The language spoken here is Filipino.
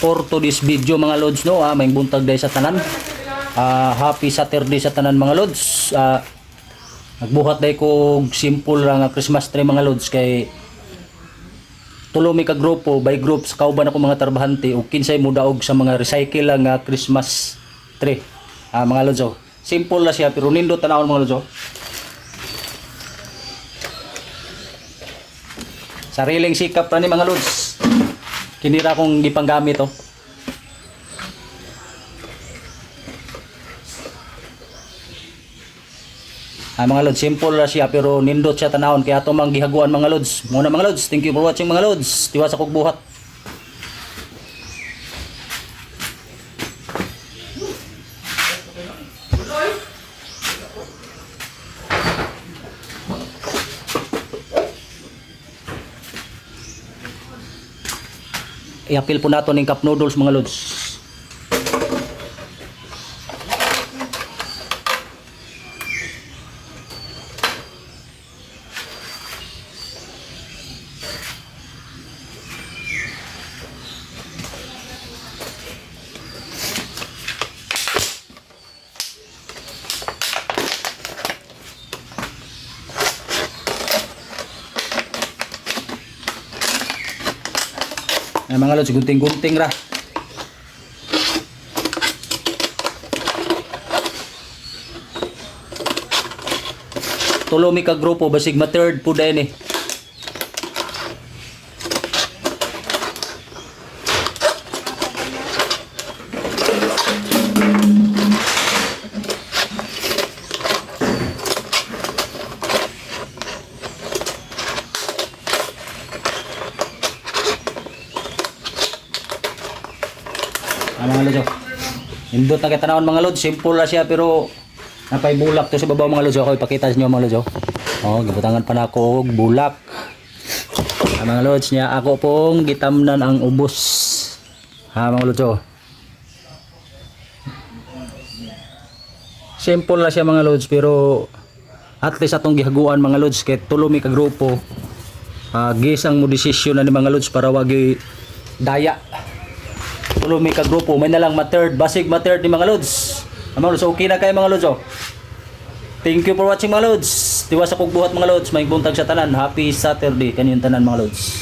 for to this video mga lods no. May buntag day sa tanan. Happy Saturday sa tanan mga lods. Nagbuhat day ko simple ra nga Christmas tree mga lods kay tulo mi ka grupo by groups kauban ako mga trabahante ug kinsay mudaog sa mga recycle lang nga Christmas tree. Mga lods oh. Simple na siya pero nindot tanawon mga lods oh. Sariling sikap ra ni mga lods. Kinira kong gipanggamit oh. Mga lods, simple ra siya pero nindot siya tanawon kaya ato mang gihaguan mga lods. Muna mga lods, thank you for watching mga lods. Tiwas akong buhat. I-appeal po nato ning cup noodles mga lods. Mga lods, gunting-gunting ra. Tulo mi ka grupo basig ma third po din eh. Mga lods, indot na kitanawon mga lods, simple na siya pero napay bulak to sa babaw mga lods. Ako ipakita sa inyo mga lods. Gibutangan pa na ako og bulak. Mga lods niya ako pong gitamnan ang ubos. Mga lods. Simple na siya mga lods pero at least atong gihaguan mga lods kay tulo mi ka grupo. Gisang mo desisyon na ni mga lods para wagi daya. Tulo mi ka grupo, may nalang ma-third, basig ma-third ni mga lods. Mga lods, okay na kayo mga lods. Thank you for watching mga lods. Tiwas akong buhat mga lods, may buntag sa tanan. Happy Saturday kaniyong tanan mga lods.